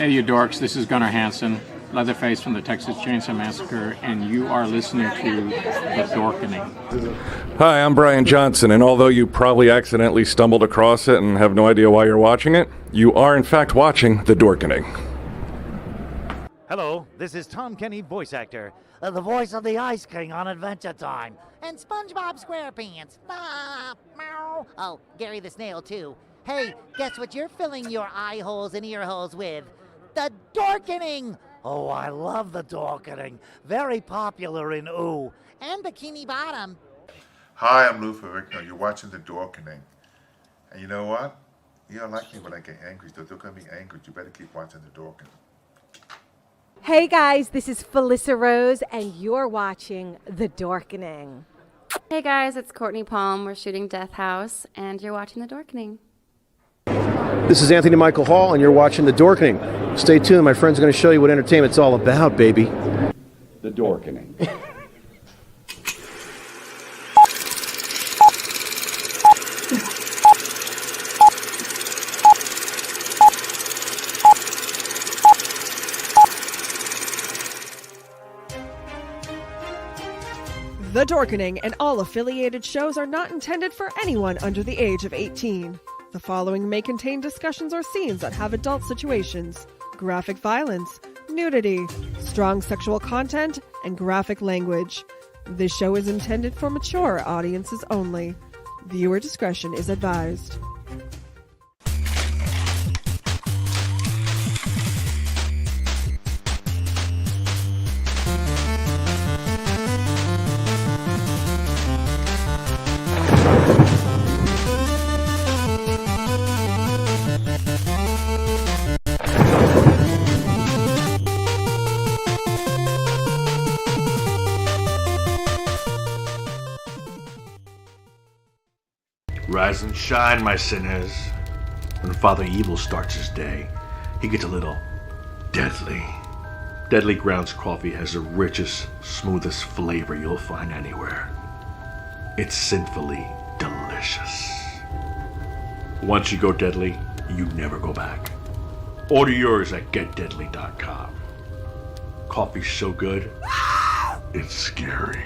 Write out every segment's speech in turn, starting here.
Hey, you dorks, this is Gunnar Hansen, Leatherface from the Texas Chainsaw Massacre, and you are listening to The Dorkening. Hi, I'm Brian Johnson, and although you probably accidentally stumbled across it and have no idea why you're watching it, you are in fact watching The Dorkening. Hello, this is Tom Kenny, voice actor, the voice of the Ice King on Adventure Time, and SpongeBob SquarePants. Ah, meow. Oh, Gary the Snail, too. Hey, guess what you're filling your eye holes and ear holes with? The Dorkening! Oh, I love The Dorkening. Very popular in Ooh, and Bikini Bottom. Hi, I'm Lou Ferrigno. You're watching The Dorkening. And you know what? You don't like me when I get angry, so don't get me angry. You better keep watching The Dorkening. Hey guys, this is Felissa Rose, and you're watching The Dorkening. Hey guys, it's Courtney Palm. We're shooting Death House, and you're watching The Dorkening. This is Anthony Michael Hall, and you're watching The Dorkening. Stay tuned, my friend's going to show you what entertainment's all about, baby. The Dorkening. The Dorkening and all affiliated shows are not intended for anyone under the age of 18. The following may contain discussions or scenes that have adult situations, graphic violence, nudity, strong sexual content, and graphic language. This show is intended for mature audiences only. Viewer discretion is advised. Rise and shine, my sinners. When Father Evil starts his day, he gets a little deadly. Deadly Grounds coffee has the richest, smoothest flavor you'll find anywhere. It's sinfully delicious. Once you go deadly, you never go back. Order yours at getdeadly.com. Coffee's so good, it's scary.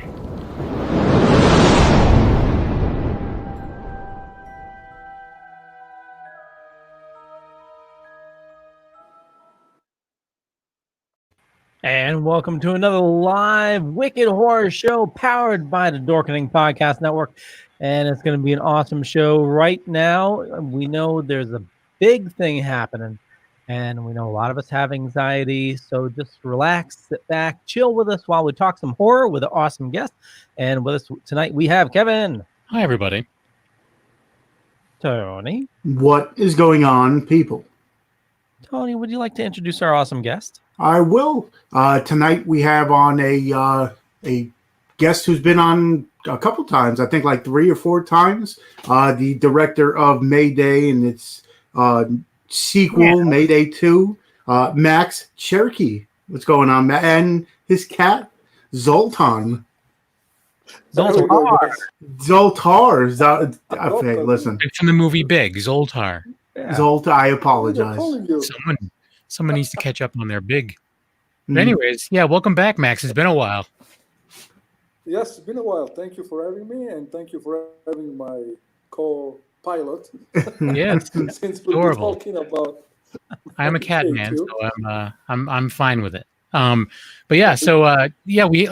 And welcome to another live Wicked Horror Show powered by the Dorkening Podcast Network. And it's going to be an awesome show right now. We know there's a big thing happening, and we know a lot of us have anxiety. So just relax, sit back, chill with us while we talk some horror with an awesome guest. And with us tonight, we have Kevin. Hi, everybody. Tony. What is going on, people? Tony, would you like to introduce our awesome guest? I will. Tonight we have on a guest who's been on a couple times, I think like 3 or 4 times, the director of Mayday and its sequel, Mayday 2, Max Cerchi. What's going on, Matt? And his cat, Zoltar. Okay, listen. It's from the movie Big, Zoltar. Yeah. Zoltar, I apologize. Someone needs to catch up on their Big. But anyways, yeah, welcome back, Max. It's been a while. Yes, it's been a while. Thank you for having me, and thank you for having my co-pilot. Yes, Since we've been talking about. I'm a cat man, so I'm fine with it. But yeah, so I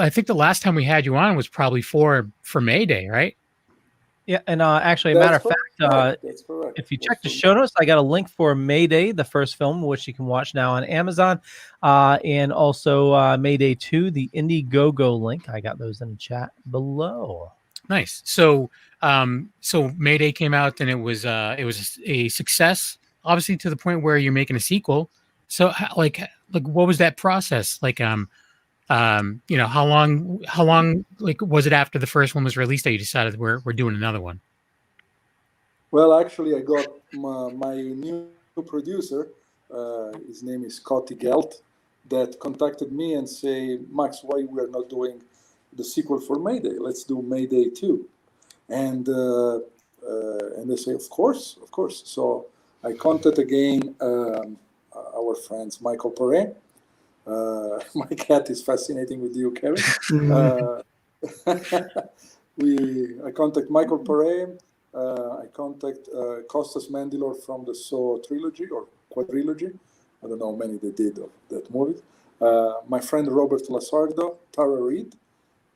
think the last time we had you on was probably for Mayday, right? Yeah, and actually, matter of fact, if you check the show notes, I got a link for Mayday, the first film, which you can watch now on Amazon, and also Mayday 2, the Indiegogo link. I got those in the chat below. Nice. So Mayday came out, and it was a success, obviously to the point where you're making a sequel. So like what was that process? Like how long like was it after the first one was released that you decided we're doing another one? Well, actually, I got my new producer. His name is Scotty Gelt, that contacted me and say, Max, why we are not doing the sequel for Mayday? Let's do Mayday 2. And they say, of course. So I contacted again our friends Michael Perret. My cat is fascinating with you, Kevin. I contact Michael Perret. I contact Costas Mandylor from the Saw trilogy or quadrilogy. I don't know how many they did of that movie. My friend Robert Lasardo, Tara Reid,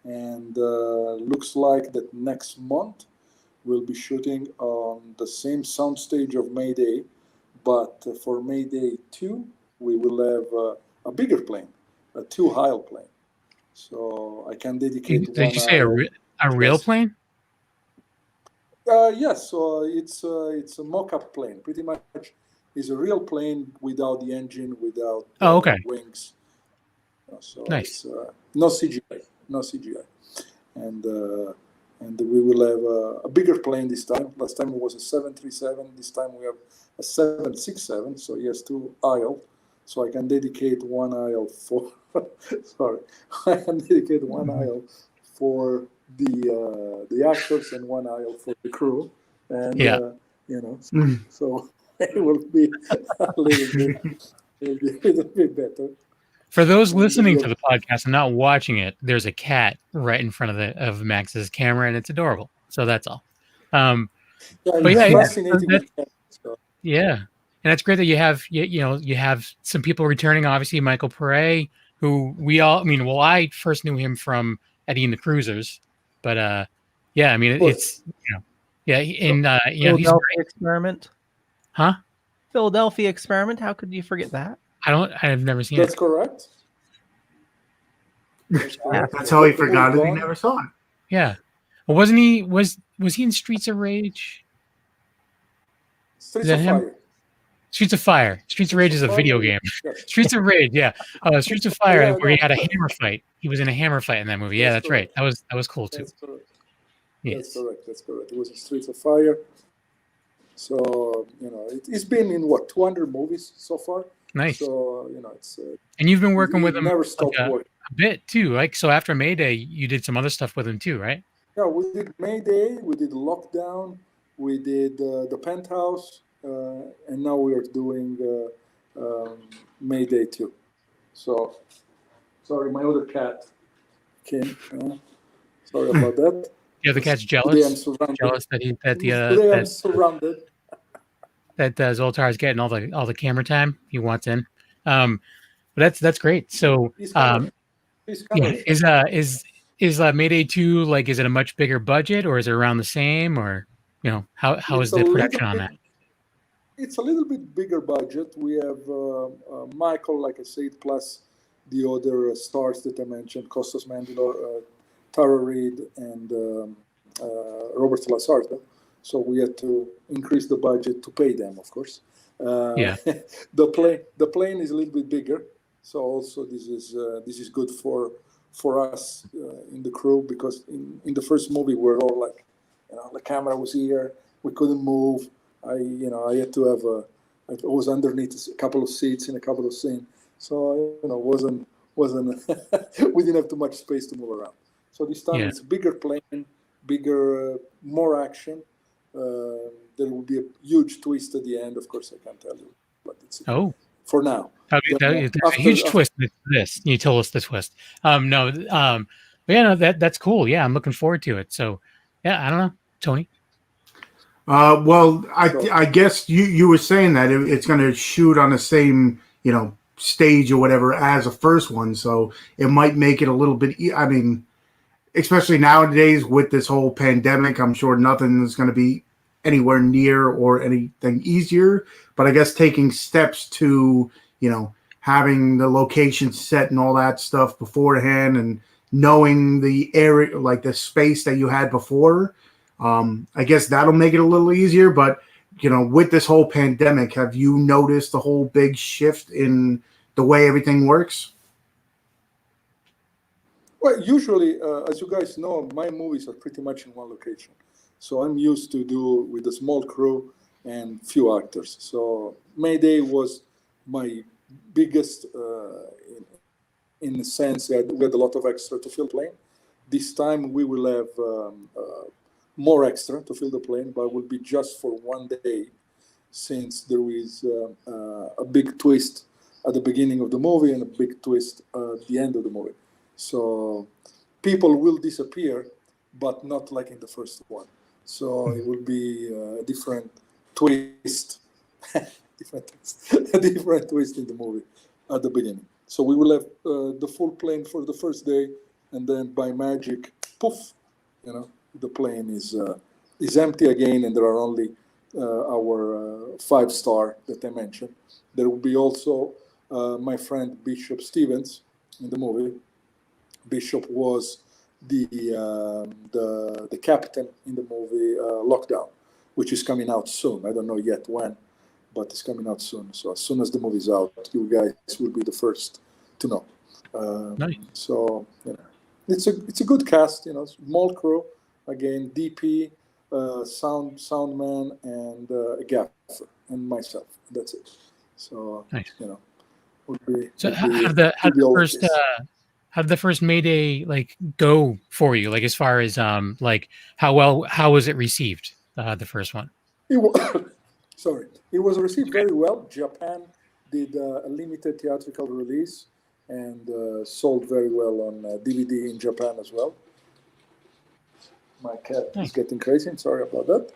and looks like that next month we'll be shooting on the same soundstage of Mayday, but for Mayday 2, we will have a bigger plane, a 2-aisle plane. So I can dedicate Did you say a real plane? Yes, so it's a mock-up plane. Pretty much is a real plane without the engine, without wings. So Nice. It's no CGI, and we will have a bigger plane this time. Last time it was a 737. This time we have a 767. So yes, 2 aisle. So I can dedicate 1 aisle for. Sorry, I can dedicate 1 aisle for the actors and 1 aisle for the crew, and so it will be a little bit better. For those listening to the podcast and not watching it, there's a cat right in front of Max's camera, and it's adorable. So that's all. Fascinating. Yeah, and that's great that you have you have some people returning. Obviously, Michael Perret, who I first knew him from Eddie and the Cruisers, but it's Philadelphia Experiment, huh? Philadelphia Experiment. How could you forget that? I've never seen That's it. Correct. That's how he forgot it. He never saw it. Yeah. Well, wasn't he? Was he in Streets of Rage? Streets of Fire. Streets of Fire. Streets of Rage is a video game. Streets of Rage, yeah. Streets of Fire, where he had a hammer fight. He was in a hammer fight in that movie. Yeah, that's right. That was cool too. That's correct. Yes. That's correct. It was in Streets of Fire. So it's been in 200 movies so far. Nice. So it's. And you've been working with him never stopped working. A bit too. Like so, after Mayday, you did some other stuff with him too, right? Yeah, we did Mayday, we did Lockdown, we did the Penthouse, and now we are doing Mayday 2. So, sorry, my other cat came. Sorry about that. Yeah, the cat's jealous. Today I'm surrounded. Jealous I'm surrounded. That Zoltar is getting all the camera time he wants in. But that's great. So, is Mayday 2 like? Is it a much bigger budget, or is it around the same, or how is the production on that? It's a little bit bigger budget. We have Michael, like I said, plus the other stars that I mentioned: Costas Mandylor, Tara Reid, and Robert Lasardo. So we had to increase the budget to pay them, of course. The plane is a little bit bigger, so also this is good for us in the crew, because in the first movie we're all like, the camera was here, we couldn't move. I had to have I was underneath a couple of seats in a couple of scenes, so wasn't we didn't have too much space to move around. So this time it's a bigger plane, bigger, more action. There will be a huge twist at the end. Of course, I can't tell you, but it's for now. There's a huge twist to this. You told us the twist. That's cool. Yeah, I'm looking forward to it. So, yeah, I don't know, Tony. Well, I guess you were saying that it's going to shoot on the same stage or whatever as a first one, so it might make it a little bit. I mean, especially nowadays with this whole pandemic, I'm sure nothing is going to be anywhere near or anything easier. But I guess taking steps to having the location set and all that stuff beforehand, and knowing the area, like the space that you had before. I guess that'll make it a little easier, but with this whole pandemic, have you noticed the whole big shift in the way everything works? Well, usually, as you guys know, my movies are pretty much in one location. So I'm used to do with a small crew and few actors. So Mayday was my biggest, in the sense that we had a lot of extra to fill the plane. This time we will have more extra to fill the plane, but it will be just for one day, since there is a big twist at the beginning of the movie and a big twist at the end of the movie. So people will disappear, but not like in the first one. So it will be a different twist, a different twist in the movie at the beginning. So we will have the full plane for the first day, and then by magic, poof, the plane is empty again, and there are only our 5-star that I mentioned. There will be also my friend Bishop Stevens in the movie. Bishop was the captain in the movie Lockdown, which is coming out soon. I don't know yet when, but it's coming out soon. So as soon as the movie's out, you guys will be the first to know. Nice. So it's a good cast. Small crew. Again, DP, sound man, and a gaffer, and myself. That's it. So nice. Would be, so would how be, did the first Mayday go for you? As far as how was it received? The first one. It was received very well. Japan did a limited theatrical release and sold very well on DVD in Japan as well. My cat is getting crazy. I'm sorry about that.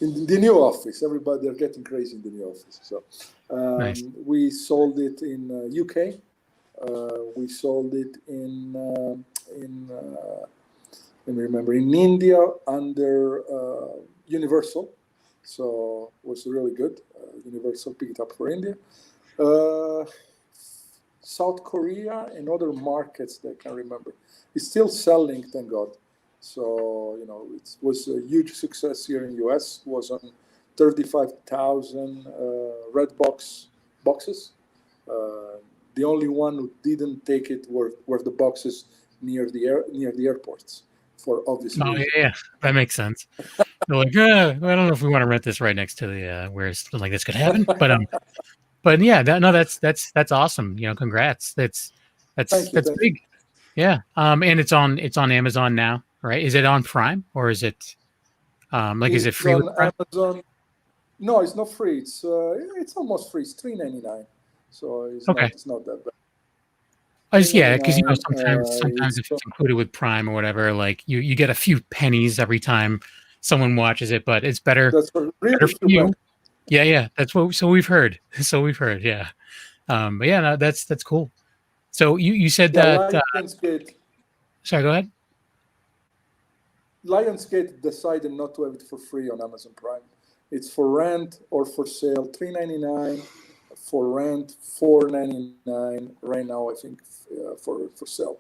In the new office, they're getting crazy in the new office. So nice. We sold it in UK. We sold it in let me remember, in India under Universal. So it was really good. Universal picked it up for India. South Korea and other markets that I can remember. It's still selling, thank God. So, it was a huge success here in the US. It was on 35,000 red boxes. The only one who didn't take it were the boxes near the airports, for obvious reasons. Yeah, that makes sense. They're like, I don't know if we want to rent this right next to the where something like this could happen, but yeah, that's awesome. Congrats. That's big. Yeah. And it's on Amazon now, right? Is it on Prime or is it is it free on Amazon? No, it's not free. It's almost free. It's $3.99. So it's not that bad. Yeah, because sometimes if it's included with Prime or whatever, you get a few pennies every time someone watches it, but it's better. That's better for you. Yeah, that's what. So we've heard. Yeah. But yeah, no, that's cool. So you said that. Lionsgate. Sorry, go ahead. Lionsgate decided not to have it for free on Amazon Prime. It's for rent or for sale, $3.99. For rent, $4.99. Right now, I think for sale,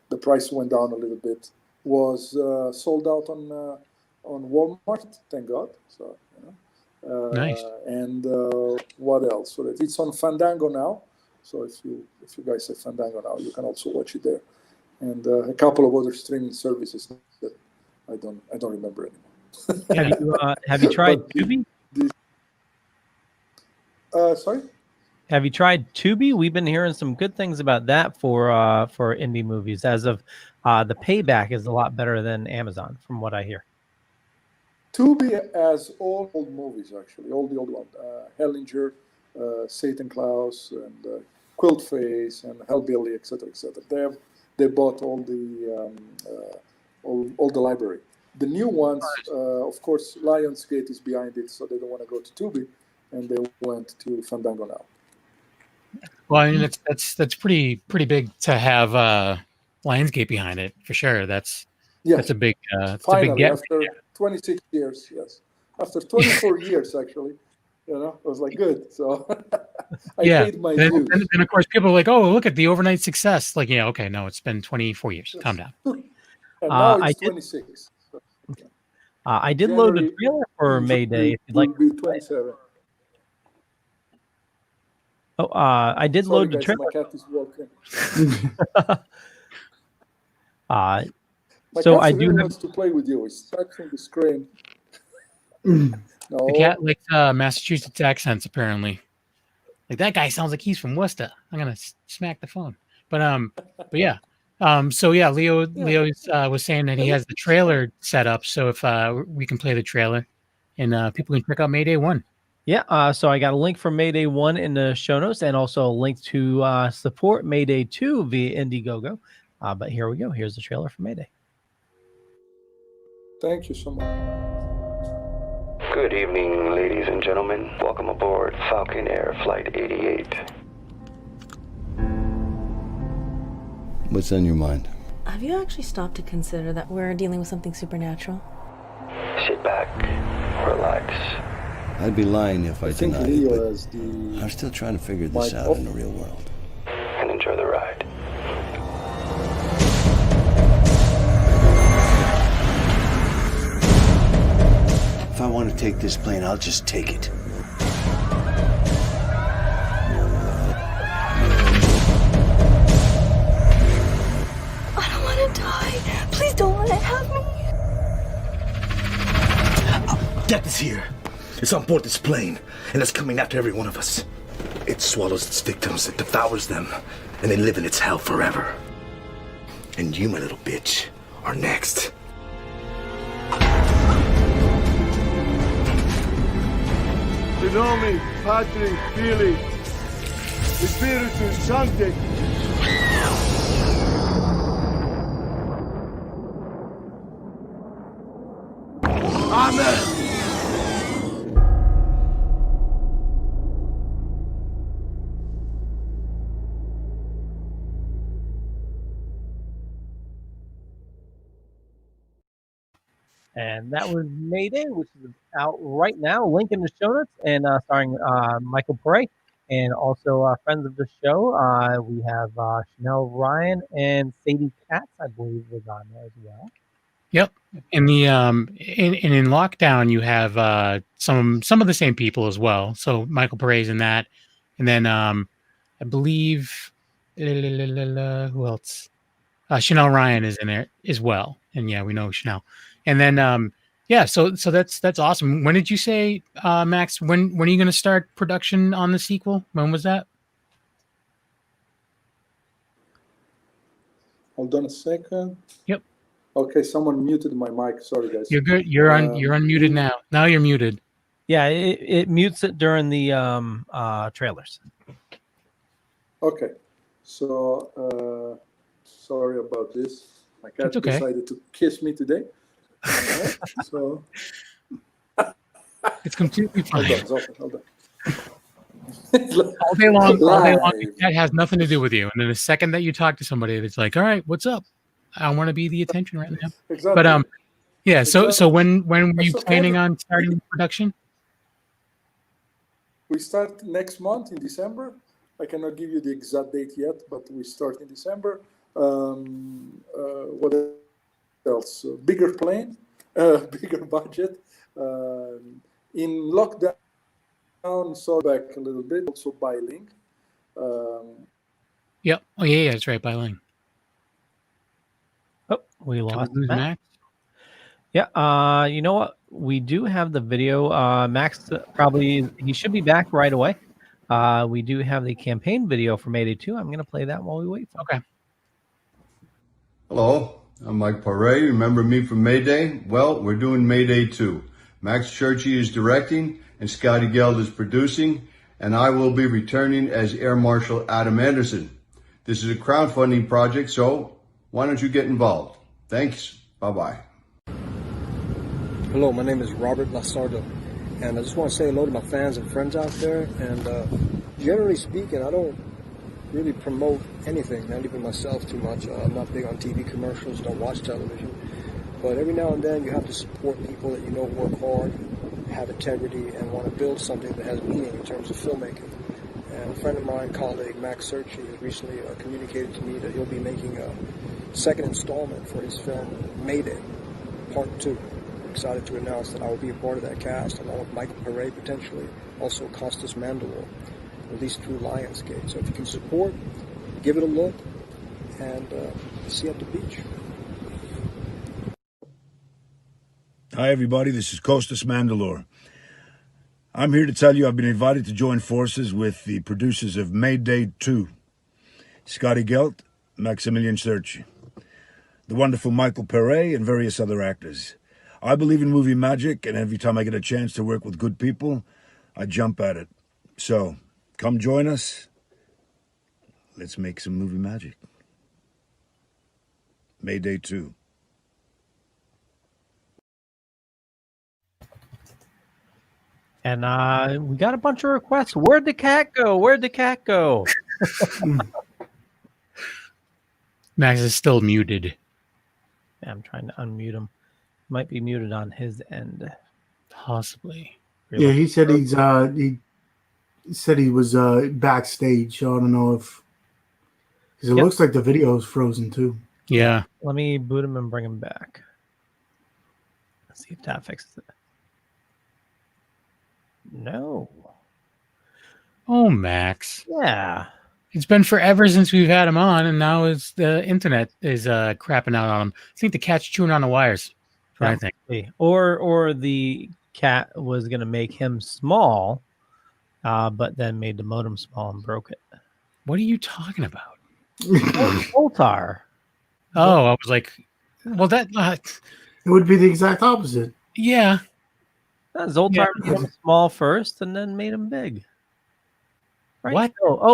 the price went down a little bit. Was sold out on Walmart, thank God. So nice. And what else? So it's on Fandango now. So if you guys have Fandango now, you can also watch it there, and a couple of other streaming services that I don't remember anymore. Have you tried Tubi? Sorry. Have you tried Tubi? We've been hearing some good things about that for indie movies. As of the payback is a lot better than Amazon, from what I hear. Tubi has all old movies, actually, all the old ones. Hellinger, Satan Claus, and Quiltface, and Hellbilly, etc., etc. They bought all the library. The new ones, of course, Lionsgate is behind it, so they don't want to go to Tubi, and they went to Fandango now. Well, I mean, that's pretty big to have Lionsgate behind it for sure. That's a big Finally, a big get. After 26 years, yes. After 24 years, actually, I was like, good. So I paid my dues. And of course, people are like, oh, look at the overnight success. Okay, no, it's been 24 years. Calm down. And now it's 26. So, I did load a trailer for Mayday. If you'd like. Be 27. Oh, I did load the trailer. My cat is walking. My so cat I really do wants to play with you. He's touching the screen. The cat likes Massachusetts accents, apparently. That guy sounds like he's from Worcester. I'm gonna smack the phone. But yeah. Leo was saying that he has the trailer set up. So if we can play the trailer, and people can check out Mayday 1. Yeah, so I got a link for Mayday 1 in the show notes and also a link to support Mayday 2 via Indiegogo. But here we go. Here's the trailer for Mayday. Thank you so much. Good evening, ladies and gentlemen. Welcome aboard Falcon Air Flight 88. What's on your mind? Have you actually stopped to consider that we're dealing with something supernatural? Sit back, relax. I'd be lying if I think denied Leo it, has the but I'm still trying to figure this out in the real world. And enjoy the ride. If I want to take this plane, I'll just take it. I don't want to die. Please don't let it have me. Death is here. It's on board this plane, and it's coming after every one of us. It swallows its victims, it devours them, and they live in its hell forever. And you, my little bitch, are next. The nome Patri, Filii, Spiritus Sancti. Amen. And that was Mayday, which is out right now. Link in the show notes, and starring Michael Pare, and also friends of the show. We have Chanel Ryan and Sadie Katz, I believe, was on there as well. Yep. In the in Lockdown, you have some of the same people as well. So Michael Pare's in that, and then I believe who else? Chanel Ryan is in there as well, and yeah, we know Chanel. And then yeah, so that's awesome. When did you say, Max? When are you going to start production on the sequel? When was that? Hold on a second. Yep. Okay, someone muted my mic. Sorry, guys. You're good. You're unmuted now. Now you're muted. Yeah, it mutes it during the trailers. Okay, so sorry about this. My cat decided to kiss me today. Right, so it's completely fine. Hold on. All day long, that has nothing to do with you. And then the second that you talk to somebody, it's like, all right, what's up? I want to be the attention right now. Exactly. But yeah. So Exactly. when were you planning on starting production? We start next month in December. I cannot give you the exact date yet, but we start in December. What else? Bigger plane, bigger budget. In Lockdown, so back a little bit, also bilingual. Yep. Oh yeah, that's right, bilingual. Oh, we lost lose Max. Yeah, you know what? We do have the video. Max he should be back right away. We do have the campaign video for Mayday 2. I'm going to play that while we wait. Okay. Hello, I'm Mike Pare. Remember me from Mayday? Well, we're doing Mayday 2. Max Cerchi is directing and Scotty Geld is producing, and I will be returning as Air Marshal Adam Anderson. This is a crowdfunding project, so why don't you get involved? Thanks. Bye-bye. Hello, my name is Robert Lasardo, and I just want to say hello to my fans and friends out there. And generally speaking, I don't really promote anything, not even myself too much. I'm not big on TV commercials, don't watch television. But every now and then you have to support people that you know work hard, have integrity, and want to build something that has meaning in terms of filmmaking. And a friend of mine, colleague Max Cerchi, has recently communicated to me that he'll be making a second installment for his film Mayday, Part 2. I'm excited to announce that I will be a part of that cast, along with Michael Pare potentially, also Costas Mandylor, released through Lionsgate. So if you can support, give it a look, and see you at the beach. Hi, everybody. This is Costas Mandylor. I'm here to tell you I've been invited to join forces with the producers of Mayday 2, Scotty Gelt, Massimiliano Cerchi, the wonderful Michael Pare, and various other actors. I believe in movie magic, and every time I get a chance to work with good people, I jump at it. So, come join us. Let's make some movie magic. Mayday 2. And we got a bunch of requests. Where'd the cat go? Where'd the cat go? Max is still muted. Yeah, I'm trying to unmute him. Might be muted on his end. Possibly. Yeah, he said he said he was backstage. So I don't know if because it looks like the video is frozen too. Yeah. Let me boot him and bring him back. Let's see if that fixes it. No. Oh, Max. Yeah. It's been forever since we've had him on, and now it's the internet is crapping out on him. I think the cat's chewing on the wires. That's what I think. Or the cat was going to make him small, but then made the modem small and broke it. What are you talking about? Zoltar. Oh, I was like, well, that it would be the exact opposite. Yeah. Zoltar made him small first and then made him big. Right? What?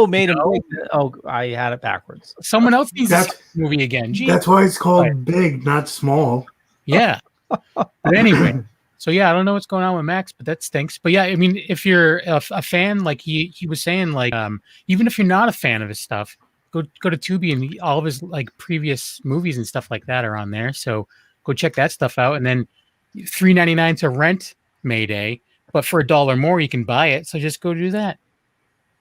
Made him big. Oh, I had it backwards. Someone else needs to see this movie again. Jeez. That's why it's called big, not small. Yeah. But anyway, so yeah, I don't know what's going on with Max, but that stinks. But yeah, I mean, if you're a fan, like he was saying, like even if you're not a fan of his stuff, go to Tubi and all of his like previous movies and stuff like that are on there. So go check that stuff out. And then $3.99 to rent Mayday, but for $1 more you can buy it. So just go do that.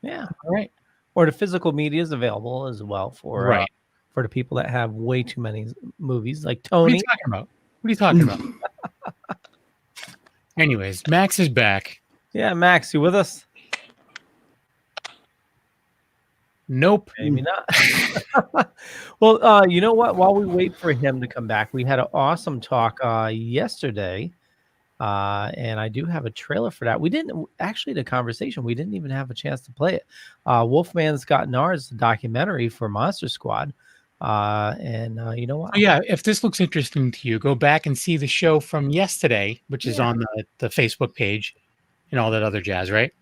Yeah. All right. Or the physical media is available as well for for the people that have way too many movies, like Tony. What are you talking about? Anyways, Max is back. Yeah, Max, you with us? Nope. Maybe not. Well, you know what? While we wait for him to come back, we had an awesome talk yesterday. And I do have a trailer for that. We didn't actually the conversation. We didn't even have a chance to play it. Wolfman's Got Nards, the documentary for Monster Squad. And you know what? Oh, yeah, if this looks interesting to you, go back and see the show from yesterday, which is on the Facebook page and all that other jazz, right?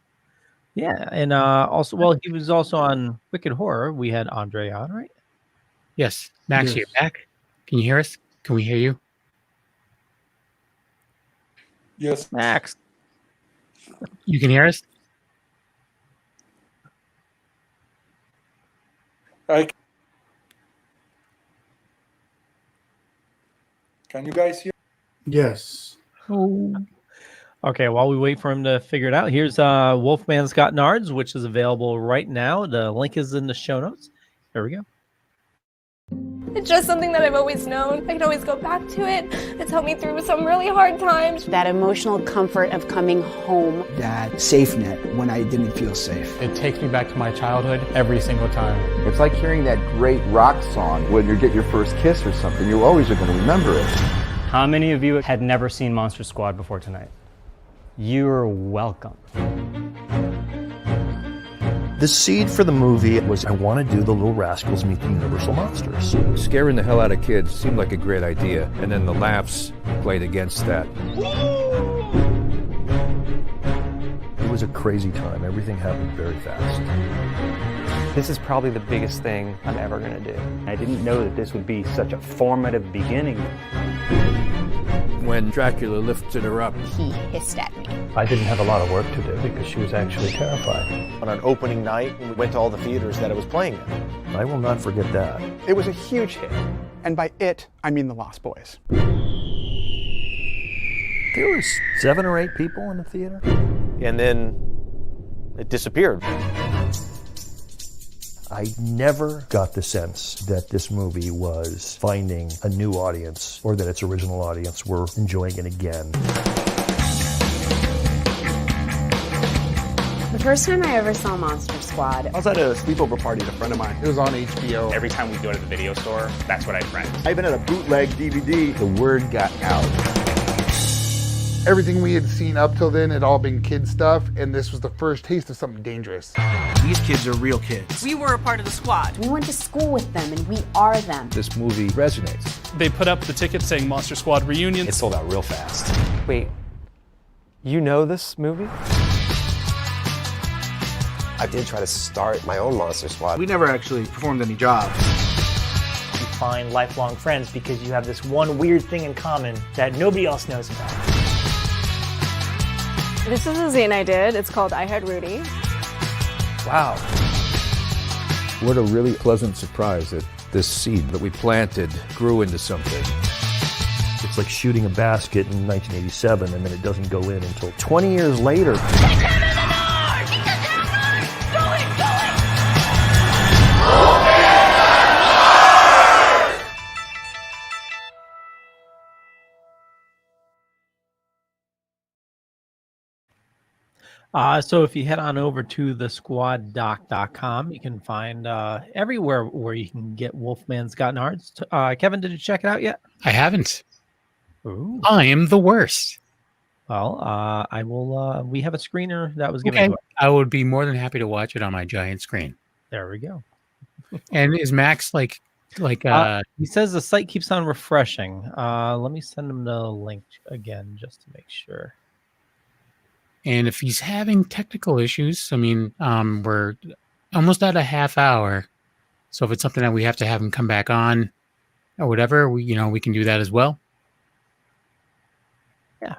Yeah, and also, well, he was also on Wicked Horror. We had Andre on, right? Yes, Max, you're back. Can you hear us? Can we hear you? Yes, Max. You can hear us? Can you guys hear? Yes. Oh. Okay, while we wait for him to figure it out, here's Wolfman's Got Nards, which is available right now. The link is in the show notes. Here we go. It's just something that I've always known. I can always go back to it. It's helped me through some really hard times. That emotional comfort of coming home. That safe net when I didn't feel safe. It takes me back to my childhood every single time. It's like hearing that great rock song when you get your first kiss or something. You always are going to remember it. How many of you had never seen Monster Squad before tonight? You're welcome. The seed for the movie was I want to do the Little Rascals Meet the Universal Monsters. Scaring the hell out of kids seemed like a great idea, and then the laughs played against that. It was a crazy time. Everything happened very fast. This is probably the biggest thing I'm ever going to do. I didn't know that this would be such a formative beginning. When Dracula lifted her up, he hissed at me. I didn't have a lot of work to do because she was actually terrified. On an opening night, we went to all the theaters that it was playing in. I will not forget that. It was a huge hit. And by it, I mean the Lost Boys. There was 7 or 8 people in the theater. And then it disappeared. I never got the sense that this movie was finding a new audience or that its original audience were enjoying it again. The first time I ever saw Monster Squad, I was at a sleepover party at a friend of mine. It was on HBO. Every time we go to the video store, that's what I'd rent. I even had a bootleg DVD. The word got out. Everything we had seen up till then had all been kid stuff, and this was the first taste of something dangerous. These kids are real kids. We were a part of the squad. we went to school with them and we are them. This movie resonates. They put up the ticket saying Monster Squad Reunion. It sold out real fast. Wait, you know this movie? I did try to start my own Monster Squad. We never actually performed any jobs. You find lifelong friends because you have this one weird thing in common that nobody else knows about. This is a zine I did. It's called I Had Rudy. Wow. What a really pleasant surprise that this seed that we planted grew into something. It's like shooting a basket in 1987 and then it doesn't go in until 20 years later. So if you head on over to thesquaddoc.com, you can find everywhere where you can get Wolfman's Got Nards. Kevin, did you check it out yet? I haven't. Ooh. I am the worst. Well, I will. We have a screener that was given to us. I would be more than happy to watch it on my giant screen. There we go. And is Max like? He says the site keeps on refreshing. Let me send him the link again just to make sure. And if he's having technical issues, I mean, we're almost at a half hour. So if it's something that we have to have him come back on or whatever, we can do that as well. Yeah.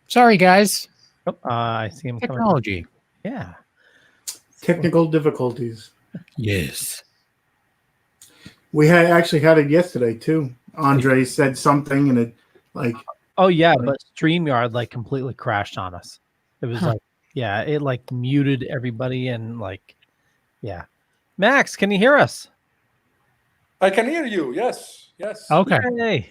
Sorry, guys. Oh, I see him. Technology. Yeah. Technical difficulties. Yes. We actually had it yesterday too. Andre said something and it like. Oh yeah, but StreamYard like completely crashed on us. It was like, yeah, it like muted everybody and like, yeah. Max, can you hear us? I can hear you. Yes. Yes. Okay. Hey.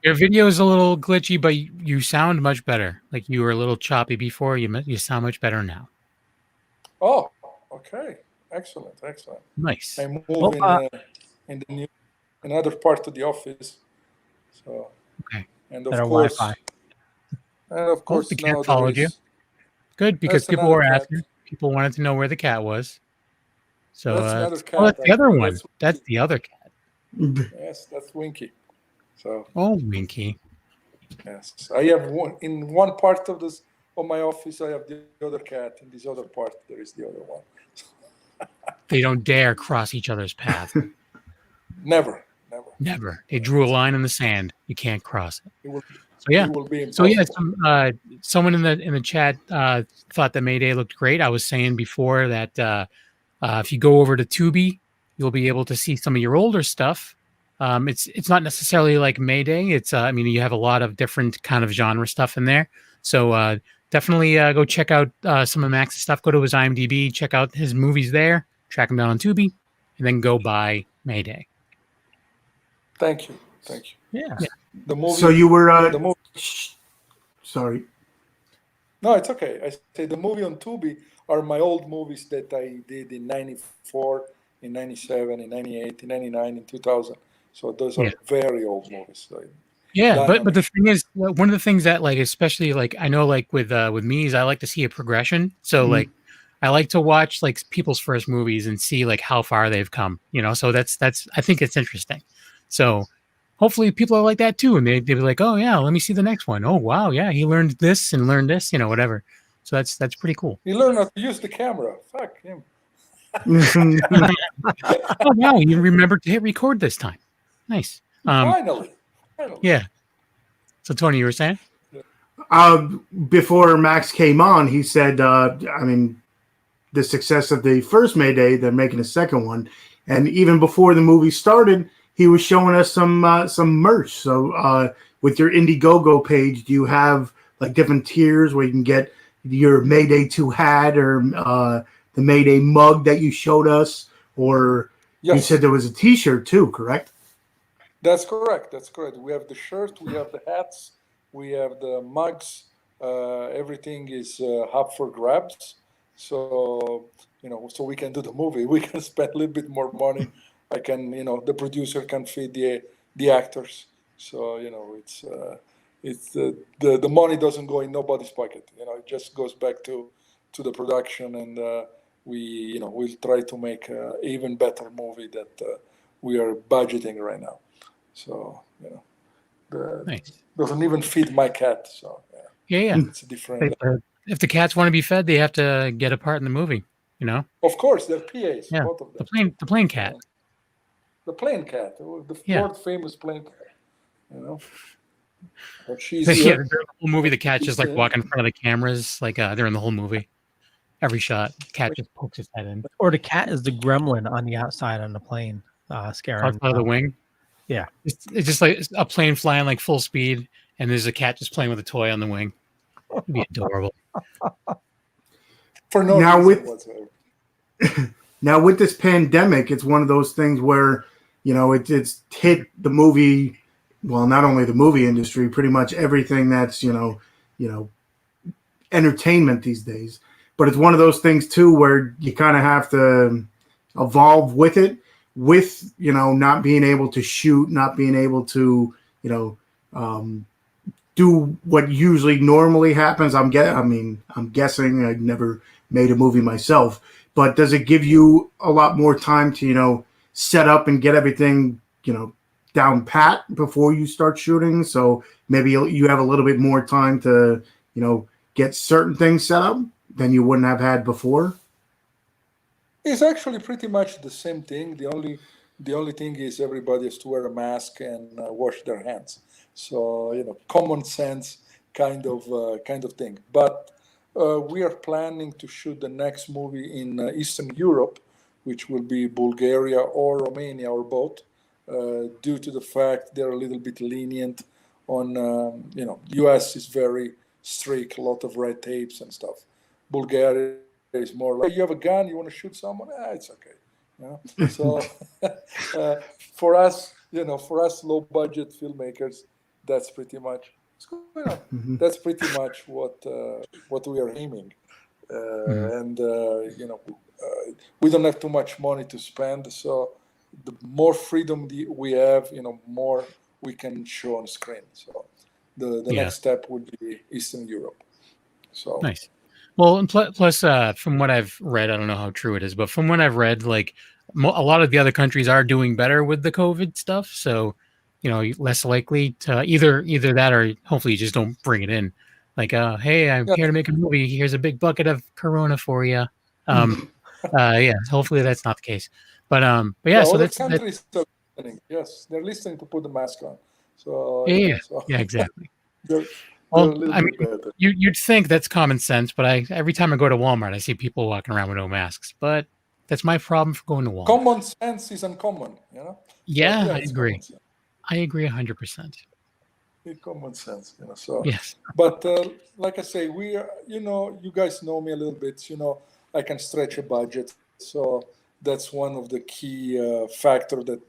Your video is a little glitchy, but you sound much better. Like you were a little choppy before. You sound much better now. Oh, okay. Excellent. Excellent. Nice. I'm moving in the new another part of the office. So. Okay. And of course, the cat followed you. Good, because people were asking. People wanted to know where the cat was. So that's another cat. Oh, that's the other one. That's the other cat. Yes, that's Winky. So. Oh, Winky. Yes, I have one in one part of this of my office. I have the other cat. In this other part, there is the other one. They don't dare cross each other's path. Never. Never. They drew a line in the sand. You can't cross it. It will be impossible. Someone in the chat thought that Mayday looked great. I was saying before that if you go over to Tubi, you'll be able to see some of your older stuff. It's not necessarily like Mayday. It's you have a lot of different kind of genre stuff in there. So definitely go check out some of Max's stuff. Go to his IMDb, check out his movies there, track him down on Tubi, and then go buy Mayday. Thank you. Yeah. The movie. So you were. The movie. Sorry. No, it's okay. I say the movie on Tubi are my old movies that I did in '94, in '97, in '98, in '99, in 2000. So those are very old movies. Yeah, but the thing is, one of the things that like, especially like I know like with me is I like to see a progression. So like I like to watch like people's first movies and see like how far they've come. So that's I think it's interesting. So hopefully people are like that too. And they'd be like, oh yeah, let me see the next one. Oh wow, yeah, he learned this and learned this, whatever. So that's pretty cool. He learned how to use the camera. Fuck him. Oh wow, you remembered to hit record this time. Nice. Finally. Yeah. So Tony, you were saying? Before Max came on, he said, the success of the first Mayday, they're making a second one. And even before the movie started, he was showing us some merch. So with your Indiegogo page, do you have like different tiers where you can get your Mayday 2 hat or the Mayday mug that you showed us? Or you said there was a T-shirt too, correct? That's correct. We have the shirt, we have the hats, we have the mugs. Everything is up for grabs. So, so we can do the movie. We can spend a little bit more money. I can, the producer can feed the actors. So, it's the money doesn't go in nobody's pocket. It just goes back to the production, and we'll try to make an even better movie that we are budgeting right now. So, doesn't even feed my cat. So yeah. It's a different. if the cats want to be fed, they have to get a part in the movie. You know. Of course, they're PAs, Yeah. both of them. The plane cat. The plane cat, the Yeah. world famous plane cat. You know. But she's Yeah, here. during the whole movie, the cat's just like walking in front of the cameras, like they're in the whole movie. Every shot, the cat just pokes his head in. Or the cat is the gremlin on the outside on the plane, scaring. Outside of the wing. Yeah, it's just like a plane flying like full speed, and there's a cat just playing with a toy on the wing. It'd be adorable. For no Now reason whatsoever. Now with this pandemic, it's one of those things where, you know, it's hit the movie, well, not only the movie industry, pretty much everything that's, you know, entertainment these days. But it's one of those things too where you kind of have to evolve with it, with, you know, not being able to shoot, not being able to, you know, do what usually normally happens. I'm guessing, I've never made a movie myself, but does it give you a lot more time to, you know, set up and get everything, you know, down pat before you start shooting? So maybe you have a little bit more time to, you know, get certain things set up than you wouldn't have had before? It's actually pretty much the same thing. The only thing is everybody has to wear a mask and wash their hands. So, you know, common sense kind of thing. But we are planning to shoot the next movie in Eastern Europe, which will be Bulgaria or Romania or both, due to the fact they're a little bit lenient on, you know, US is very strict, a lot of red tapes and stuff. Bulgaria is more like, you have a gun, you want to shoot someone? It's okay. You know? So for us, you know, low budget filmmakers, that's pretty much that's pretty much what we are aiming. And you know, we don't have too much money to spend, so the more freedom we have, you know, more we can show on screen. So the next step would be Eastern Europe. So nice. Well, and plus, from what I've read, I don't know how true it is, but from what I've read, like a lot of the other countries are doing better with the COVID stuff. So, you know, less likely to either that, or hopefully you just don't bring it in. Like, hey, I'm here to make a movie. Here's a big bucket of Corona for you. Yeah, hopefully that's not the case. But yeah, so other that's countries are listening. Yes, they're listening to put the mask on. So yeah, so yeah, exactly. they're Well, a little I bit mean, better. you'd think that's common sense, but every time I go to Walmart, I see people walking around with no masks. But that's my problem for going to Walmart. Common sense is uncommon, you know. Yeah, So, I it's agree. common sense. I agree 100%. It's common sense, you know. So Yes. but like I say, we are, you know, you guys know me a little bit. You know, I can stretch a budget, so that's one of the key factor that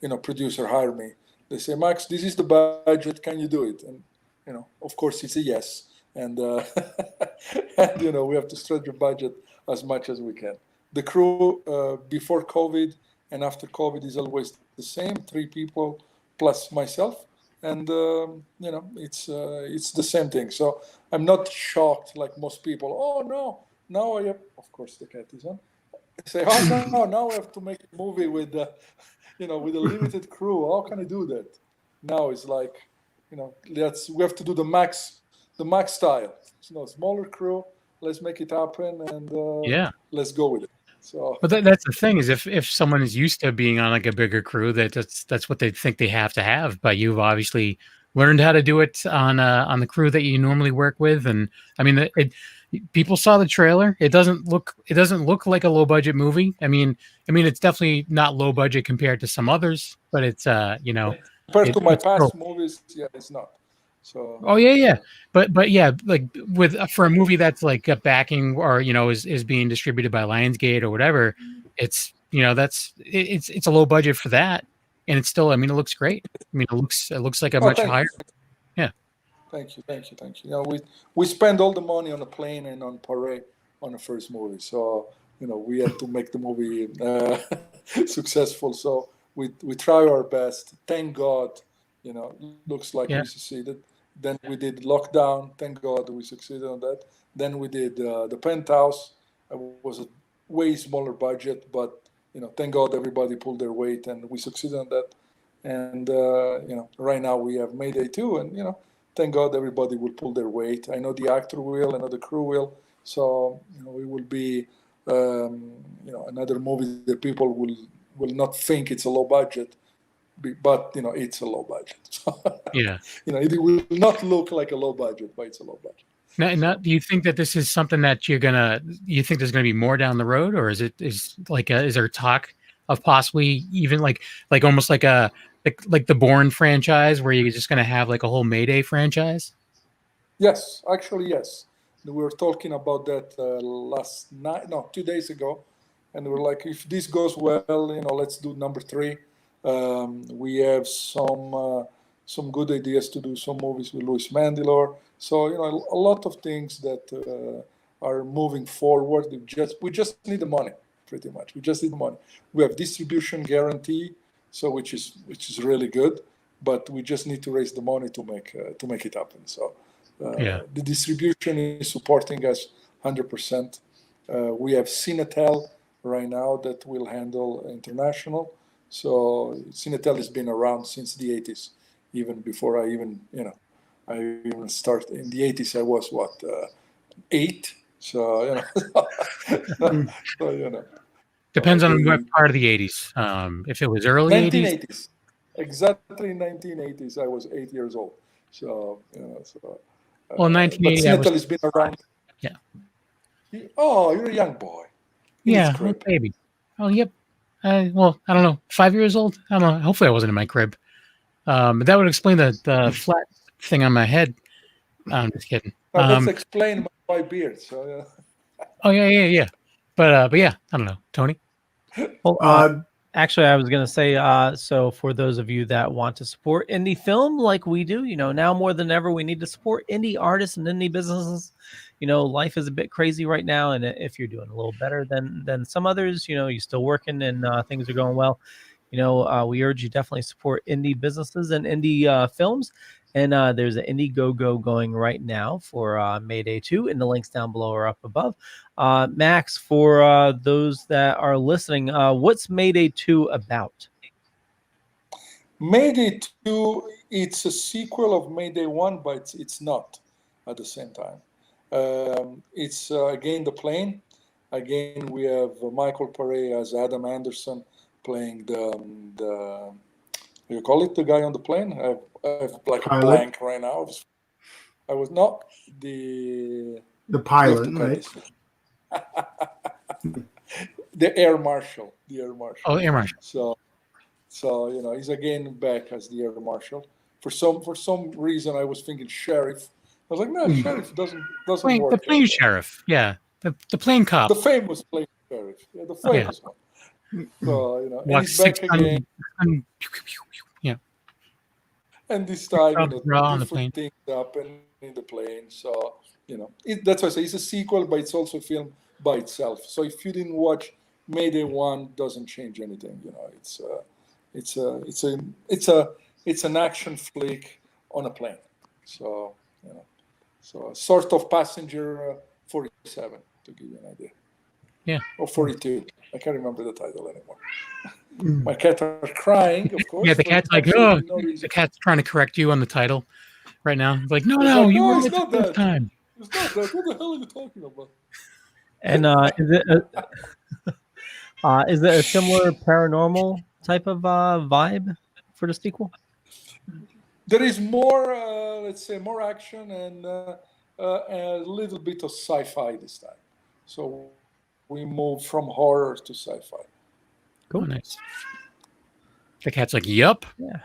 you know, producer hire me. They say, Max, this is the budget. Can you do it? And you know, of course, it's a yes. And, and you know, we have to stretch the budget as much as we can. The crew before COVID and after COVID is always the same: 3 people plus myself. And you know, it's the same thing. So I'm not shocked like most people. Oh no, now I have. Of course, the cat is on. I say, oh no, now I have to make a movie with, you know, with a limited crew. How can I do that? Now it's like, you know, we have to do the max style. You know, smaller crew. Let's make it happen, and Yeah, let's go with it. So, but that's the thing is, if someone is used to being on like a bigger crew, that's what they think they have to have. But you've obviously learned how to do it on the crew that you normally work with, and I mean, people saw the trailer. It doesn't look like a low budget movie. I mean, it's definitely not low budget compared to some others, but it's you know, compared to my past movies, yeah, it's not. So. Oh yeah. But yeah, like for a movie that's like a backing, or you know, is being distributed by Lionsgate or whatever, it's, you know, it's a low budget for that, and it's still, I mean, it looks great. I mean, it looks like a much higher. Yeah. Thank you. You know, we spend all the money on a plane and on parade on the first movie, so you know, we had to make the movie successful. So we try our best. Thank God, you know, looks like we succeeded. Then we did Lockdown. Thank God we succeeded on that. Then we did the Penthouse. It was a way smaller budget, but you know, thank God everybody pulled their weight, and we succeeded on that. And you know, right now we have Mayday 2, and you know, thank God everybody will pull their weight. I know the actor will, I know the crew will. So we will be another movie that people will not think it's a low budget, but it's a low budget. Yeah. It will not look like a low budget, but it's a low budget. Now, do you think that this is something that you think there's gonna be more down the road, or is there talk of possibly even like almost like the Bourne franchise where you're just gonna have like a whole Mayday franchise? Yes, actually, yes. We were talking about that last night, 2 days ago, and we're like, if this goes well, let's do number 3. We have some good ideas to do some movies with Louis Mandylor. So a lot of things that are moving forward. We just need the money, pretty much. We just need the money. We have distribution guarantee, so which is really good, but we just need to raise the money to make it happen. So the distribution is supporting us 100%. We have Cinetel right now that will handle international. So Cinetel has been around since the 80s, even before I even started in the 80s. I was 8, so Depends on what part of the 80s. If it was early 1980s. 80s, Exactly 1980s. I was 8 years old. So well, 1980. But Cinetel has been around. Yeah. Oh, you're a young boy. Yeah, little baby. Oh, yep. Well, I don't know. 5 years old? I don't know. Hopefully I wasn't in my crib. But that would explain the flat thing on my head. I'm just kidding. Let's explain my beard. So, Oh, yeah. But yeah, I don't know. Tony? Well, actually, I was going to say, so for those of you that want to support indie film like we do, now more than ever, we need to support indie artists and indie businesses. Life is a bit crazy right now, and if you're doing a little better than some others, you're still working and things are going well, we urge you definitely support indie businesses and indie films. And there's an Indiegogo going right now for Mayday 2, and the links down below or up above. Max, for those that are listening, what's Mayday 2 about? Mayday 2, it's a sequel of Mayday 1, but it's not at the same time. It's again the plane. Again, we have Michael Paré as Adam Anderson playing the you call it the guy on the plane? I have like a blank right now. I was not the pilot, right? The air marshal. The air marshal. Oh, air marshal. So he's again back as the air marshal. For some reason, I was thinking sheriff. I was like, no, sheriff doesn't work. The plane sheriff. Yeah, the plane cop. The famous plane sheriff. Yeah, the famous one. So and he's back again. Yeah. And this time, different things happen in the plane. So that's why I say it's a sequel, but it's also a film by itself. So if you didn't watch Mayday 1, doesn't change anything. It's an action flick on a plane. So so a sort of Passenger 47, to give you an idea. Yeah. Or 42. I can't remember the title anymore. My cats are crying, of course. Yeah, the cat's like, oh, the cat's trying to correct you on the title right now. It's like, no, you were not the first time. It's not that. What the hell are you talking about? And is it a similar paranormal type of vibe for the sequel? There is more, let's say, more action and a little bit of sci-fi this time. So we move from horror to sci-fi. Cool. Oh, nice. The cat's like, yup. Yeah.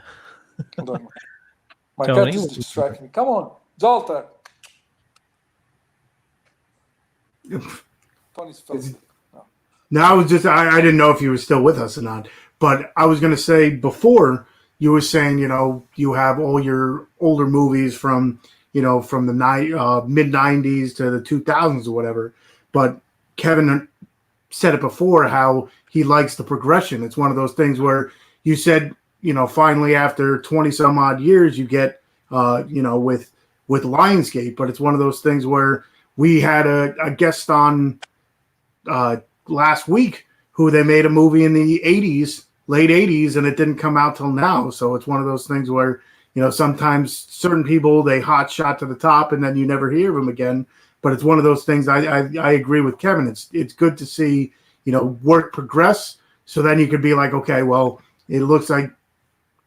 Hold on. My cat is distracting me. Come on, Zoltan. Tony's filthy. No, I was just, I didn't know if you were still with us or not. But I was going to say before, you were saying, you have all your older movies from the mid-90s to the 2000s or whatever. But Kevin said it before, how he likes the progression. It's one of those things where you said, finally after 20 some odd years, you get, with Lionsgate, but it's one of those things where we had a guest on last week who they made a movie in the 80s, late 80s, and it didn't come out till now. So it's one of those things where, sometimes certain people, they hot shot to the top and then you never hear of them again. But it's one of those things. I agree with Kevin. It's good to see, work progress. So then you could be like, okay, well, it looks like,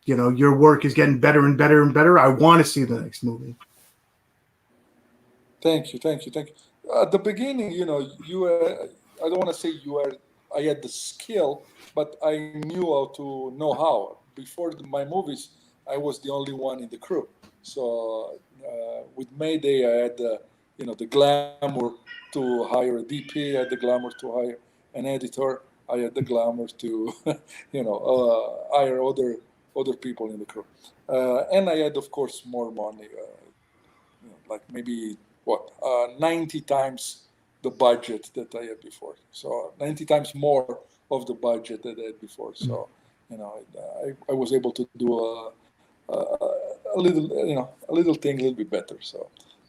your work is getting better and better and better. I want to see the next movie. Thank you. At the beginning, I don't want to say I had the skill, but I knew how to know how. Before my movies, I was the only one in the crew. So with Mayday, I had the glamour to hire a DP. I had the glamour to hire an editor. I had the glamour to hire other people in the crew, and I had, of course, more money, like maybe 90 times the budget that I had before. So 90 times more of the budget that I had before. So I was able to do a little thing a little bit better. So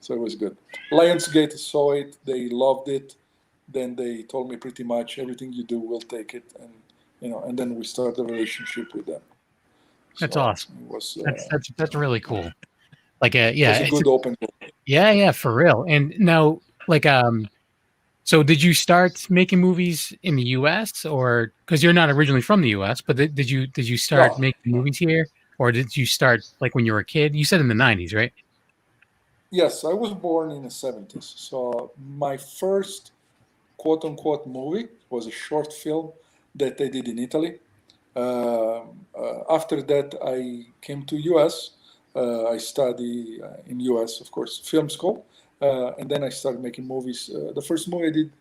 it was good. Lionsgate saw it, they loved it. Then they told me pretty much everything you do, we'll take it, and then we started a relationship with them. That's So awesome. It was, that's really cool. Like it's a good open door. Yeah, for real. And now, so did you start making movies in the U.S. or because you're not originally from the U.S., but did you start making movies here, or did you start like when you were a kid? You said in the 90s, right? Yes, I was born in the 70s. So my first quote-unquote movie was a short film that I did in Italy. After that, I came to U.S. I studied in U.S., of course, film school. And then I started making movies. The first movie I did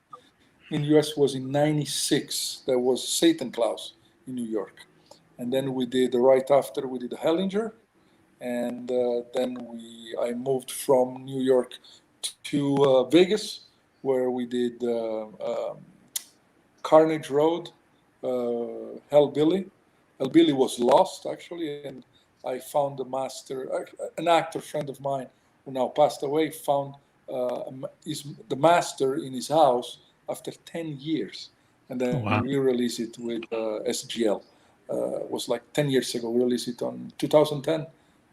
in U.S. was in '96. That was Satan Claus in New York. And then we did, right after, we did Hellinger. And then I moved from New York to Vegas, where we did Carnage Road, Hellbilly. Hellbilly was lost, actually, and I found an actor friend of mine who now passed away, found the master in his house after 10 years. And then we released it with SGL. It was like 10 years ago. We released it on 2010,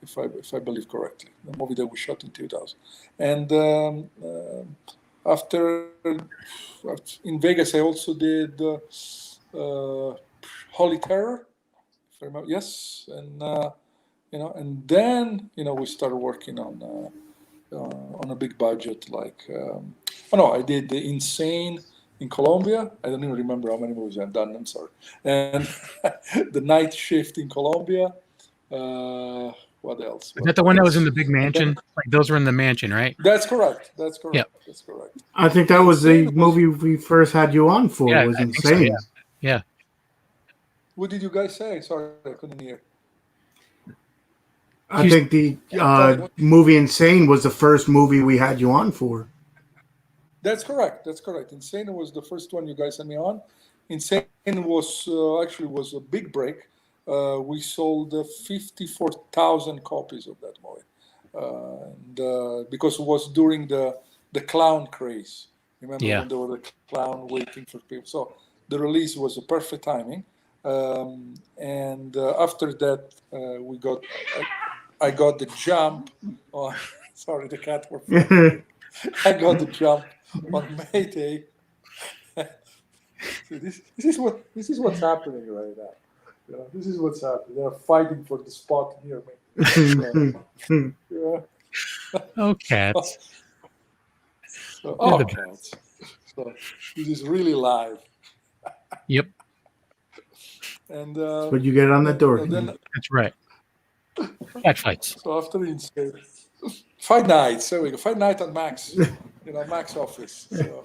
if I believe correctly, the movie that we shot in 2000. And after in Vegas, I also did Holy Terror, if I remember. Yes, and and then we started working on a big budget. Like I did the Insane in Colombia. I don't even remember how many movies I've done. I'm sorry. And the Night Shift in Colombia. What else? Is that the one that was in the big mansion? Like those were in the mansion, right? That's correct. Yep. That's correct. I think that was the movie we first had you on for. Yeah, was I think Insane. so, yeah. What did you guys say? Sorry, I couldn't hear. I think the movie Insane was the first movie we had you on for. That's correct. Insane was the first one you guys had me on. Insane was actually was a big break. We sold 54,000 copies of that movie, and, because it was during the clown craze. Remember when there was a clown waiting for people? So the release was a perfect timing. And after that, I got the jump. Oh, sorry, the cat were. I got the jump on Mayday. So this is what's happening right now. This is what's happening. They're fighting for the spot near me. Oh, cats. Cats. So this is really live. Yep. And but you get on the door. That's right. Cat fights. So after Insane, Fight Nights. There we go. Fight Night at Max. Max office. So,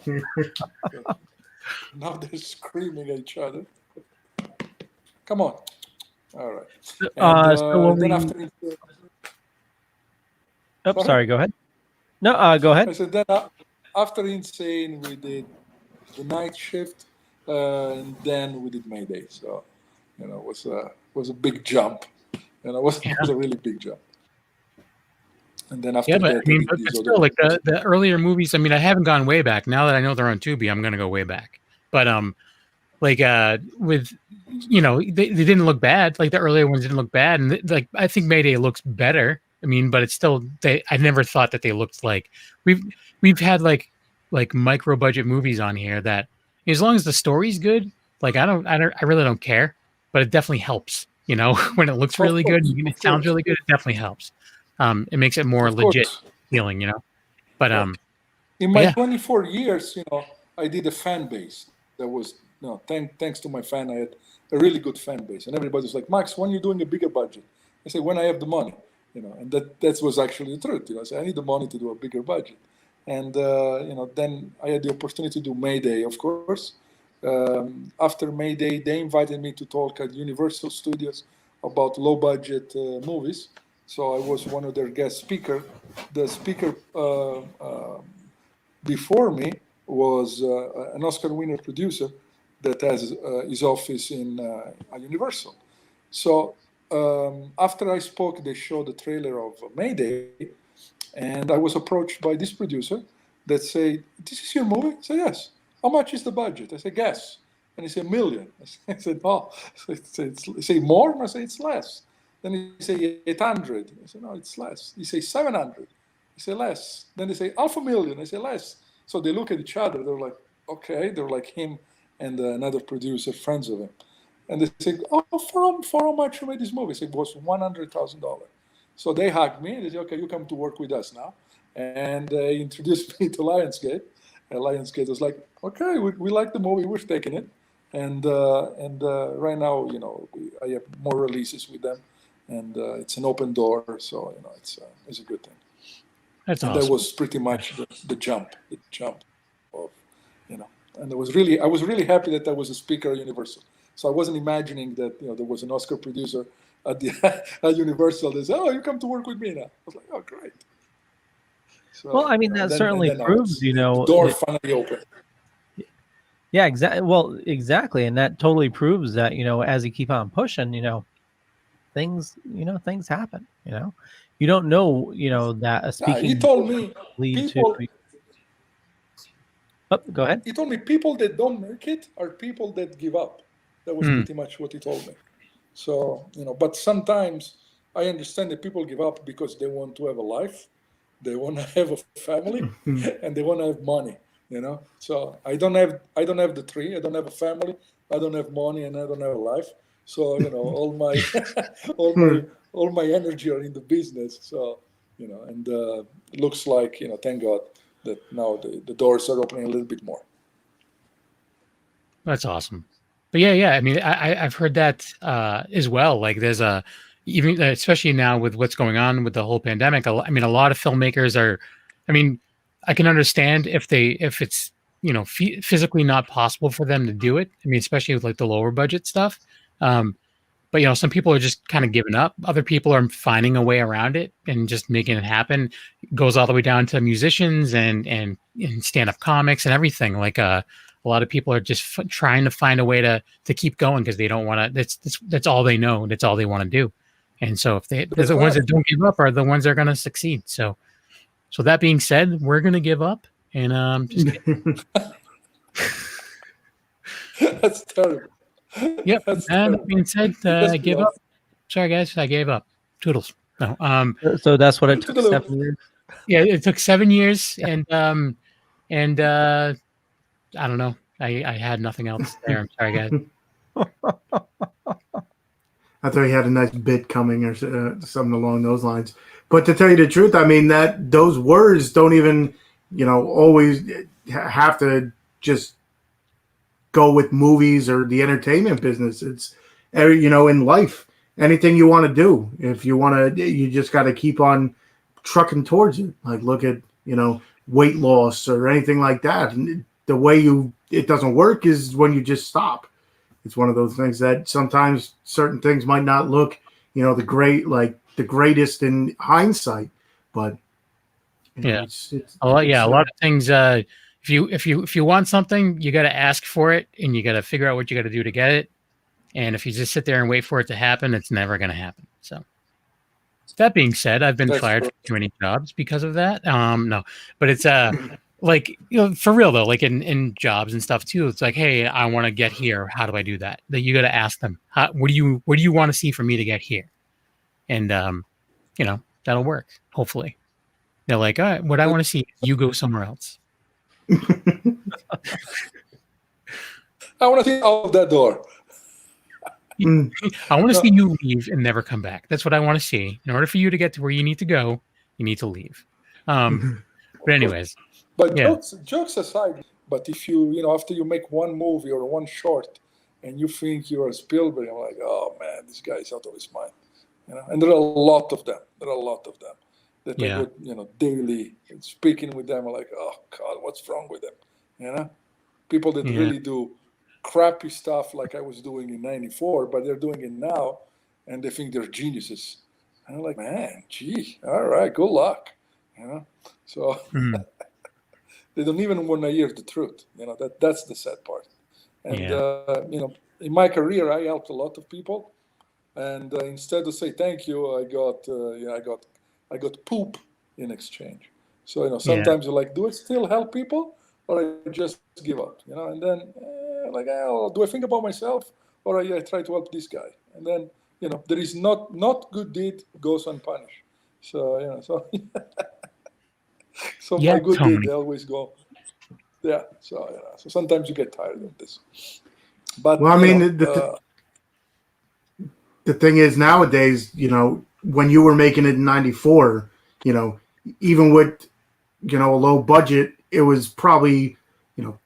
now they're screaming at each other. Come on. All right. And, so then after sorry, go ahead. No, go ahead. I said then after Insane, we did the Night Shift, and then we did Mayday. So, it was a big jump. It was a really big jump. And then after that, but still, like the earlier movies. I mean, I haven't gone way back. Now that I know they're on Tubi, I'm going to go way back. But like with they didn't look bad. Like the earlier ones didn't look bad, and like I think Mayday looks better. I mean, but it's still I never thought that they looked like we've had like micro budget movies on here that as long as the story's good, like I really don't care, but it definitely helps. When it looks really good, and it sounds really good, it definitely helps. It makes it more legit feeling, But in my yeah. 24 years, I did a fan base that was, thanks to my fan, I had a really good fan base, and everybody's like, Max, when are you doing a bigger budget? I say, when I have the money, and that was actually the truth. I said, I need the money to do a bigger budget, and then I had the opportunity to do Mayday, of course. After Mayday, they invited me to talk at Universal Studios about low budget movies. So I was one of their guest speakers. The speaker before me was an Oscar winner producer that has his office in Universal. So after I spoke, they showed the trailer of Mayday, and I was approached by this producer that said, "This is your movie?" I said, "Yes." "How much is the budget?" I said, "Guess." And he said, $1 million. I said, "Oh." He said, "More?" And I said, "It's less." Then he said, 800. I said, "No, it's less." He said, 700. He said, "Less." Then they say, $500,000. I said, "Less." So they look at each other. They're like, okay. They're like him and another producer, friends of him. And they say, "Oh, for how much you made this movie?" I said, "It was $100,000. So they hugged me. They said, "Okay, you come to work with us now." And they introduced me to Lionsgate. And Lionsgate was like, "Okay, we like the movie. We're taking it." And right now, I have more releases with them. And it's an open door. So, it's a good thing. That's and awesome. That was pretty much the jump of, and I was really happy that I was a speaker at Universal. So I wasn't imagining that, there was an Oscar producer at at Universal that said, "Oh, you come to work with me now." I was like, "Oh, great." So, Well, I mean, that certainly proves, the door finally opened. Yeah, exactly. Well, exactly. And that totally proves that, as you keep on pushing, things happen, You don't know, that a speaking he told me lead people, to. Oh, go ahead. He told me people that don't make it are people that give up. That was pretty much what he told me. So, but sometimes I understand that people give up because they want to have a life, they want to have a family, and they want to have money. So I don't have the three. I don't have a family. I don't have money, and I don't have a life. So all my all my energy are in the business. So and it looks like thank God that now the doors are opening a little bit more. That's awesome. But yeah. I mean, I've heard that as well. Like there's even especially now with what's going on with the whole pandemic. I mean, a lot of filmmakers are. I mean, I can understand if it's physically not possible for them to do it. I mean, especially with like the lower budget stuff. But some people are just kind of giving up. Other people are finding a way around it and just making it happen. It goes all the way down to musicians and stand-up comics and everything. Like a lot of people are just trying to find a way to keep going because they don't want to. That's all they know. That's all they want to do. And so if the ones that don't give up are the ones that are going to succeed. So that being said, we're going to give up and just kidding. That's terrible. Yep. And that being said, I give up. Sorry, guys, I gave up. Toodles. No. So that's what it took 7 years. Yeah, it took 7 years, and I don't know. I had nothing else there. I'm sorry, guys. I thought he had a nice bit coming or something along those lines. But to tell you the truth, I mean that those words don't even, always have to just go with movies or the entertainment business. It's, in life, anything you want to do. If you want to, you just got to keep on trucking towards it. Like look at, weight loss or anything like that. And the way it doesn't work is when you just stop. It's one of those things that sometimes certain things might not look, the greatest in hindsight, but it's a lot of things. If you want something, you got to ask for it, and you got to figure out what you got to do to get it. And if you just sit there and wait for it to happen, it's never going to happen. So, that being said, I've been fired from too many jobs because of that. No, but it's like, for real though, like in jobs and stuff too, it's like, hey, I want to get here. How do I do that? That you got to ask them, what do you want to see for me to get here? And, that'll work. Hopefully they're like, all right, what I want to see, you go somewhere else. I want to see out of that door. I want to see you leave and never come back. That's what I want to see. In order for you to get to where you need to go, you need to leave. But anyways, but jokes aside, but if you after you make one movie or one short and you think you're a Spielberg, I'm like, oh man, this guy is out of his mind. And there are a lot of them. That I would, daily speaking with them. I'm like, oh God, what's wrong with them? People that really do crappy stuff like I was doing in '94, but they're doing it now, and they think they're geniuses. And I'm like, man, gee, all right, good luck. So they don't even want to hear the truth. That's the sad part. And in my career, I helped a lot of people, and instead of say thank you, I got poop in exchange. So sometimes you're like, do I still help people, or I just give up? And then do I think about myself, or I try to help this guy? And then there is not good deed goes unpunished. So so my good deed, they always go. Yeah. So sometimes you get tired of this. But well, I mean, the thing is nowadays, when you were making it in '94, even with a low budget, it was probably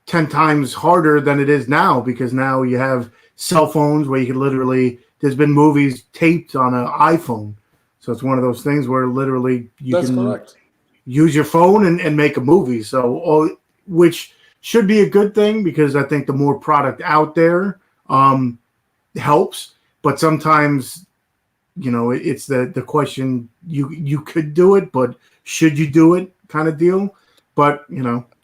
10 times harder than it is now, because now you have cell phones where you can literally. There's been movies taped on an iPhone, so it's one of those things where literally you That's can correct. use your phone and make a movie. So, which should be a good thing, because I think the more product out there helps. But sometimes, it's the question, you could do it, but should you do it kind of deal. But,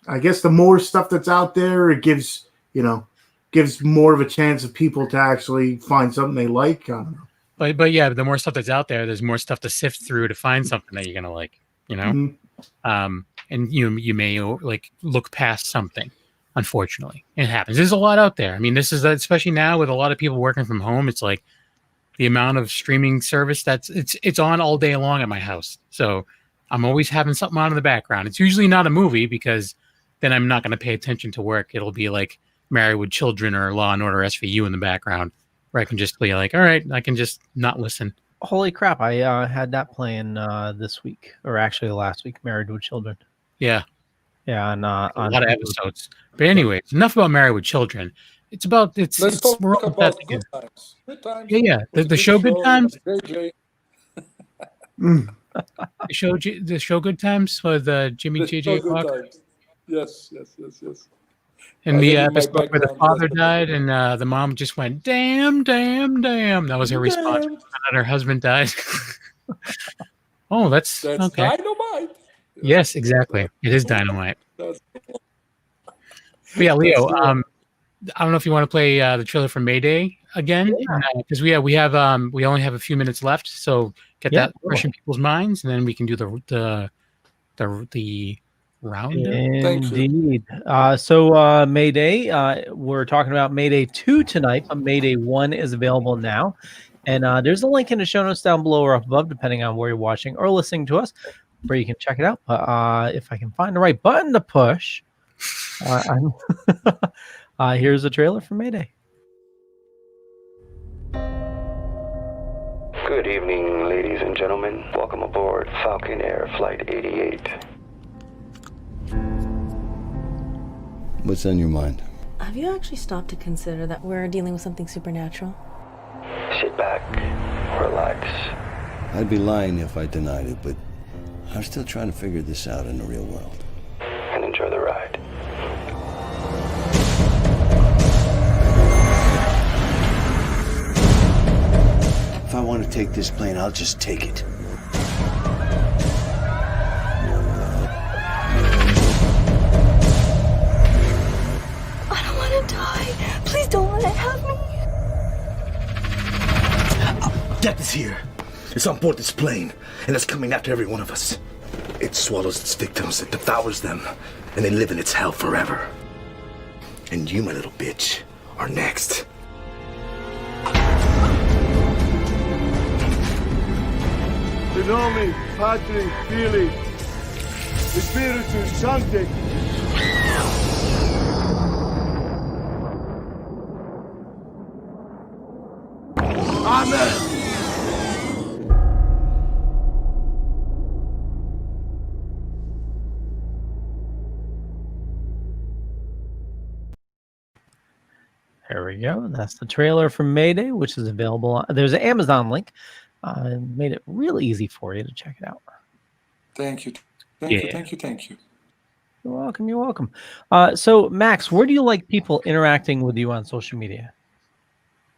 I guess the more stuff that's out there, it gives more of a chance of people to actually find something they like. I don't know. But yeah, the more stuff that's out there, there's more stuff to sift through to find something that you're going to like, and you may look past something. Unfortunately, it happens. There's a lot out there. I mean, this is especially now with a lot of people working from home. It's like the amount of streaming service it's on all day long at my house. So I'm always having something on in the background. It's usually not a movie, because then I'm not going to pay attention to work. It'll be like Married with Children or Law and Order SVU in the background, where I can just be like, all right, I can just not listen. Holy crap! I had that playing this week, or actually last week. Married with Children. Yeah. Yeah, on a lot of episodes. But anyways, enough about Married with Children. Let's talk about Good Times. Good Times. Yeah. The show Good Times. JJ. The show Good Times with Jimmy J.J. Walker. Yes. And the episode where the father died and the mom just went, damn. That was her response. And her husband died. Oh, that's okay. Dynamite. Yes, exactly. It is dynamite. But yeah, Leo, I don't know if you want to play the trailer for Mayday again, because we only have a few minutes left, so get that fresh in people's minds, and then we can do the round. Indeed. So Mayday, we're talking about Mayday 2 tonight, but Mayday 1 is available now, and there's a link in the show notes down below or up above, depending on where you're watching or listening to us, where you can check it out. But if I can find the right button to push, here's the trailer for Mayday. Good evening, ladies and gentlemen. Welcome aboard Falcon Air Flight 88. What's on your mind? Have you actually stopped to consider that we're dealing with something supernatural? Sit back, relax. I'd be lying if I denied it, but I'm still trying to figure this out in the real world. And enjoy the ride. If I want to take this plane, I'll just take it. I don't want to die. Please don't let it have me. Death is here. It's on board this plane, and it's coming after every one of us. It swallows its victims, it devours them, and they live in its hell forever. And you, my little bitch, are next. In nome Patri, Filii, Spiritus Sancti. Amen. There we go. That's the trailer from Mayday, which is available. There's an Amazon link. Made it real easy for you to check it out. Thank you. Thank you. You're welcome. You're welcome. So, Max, where do you like people interacting with you on social media?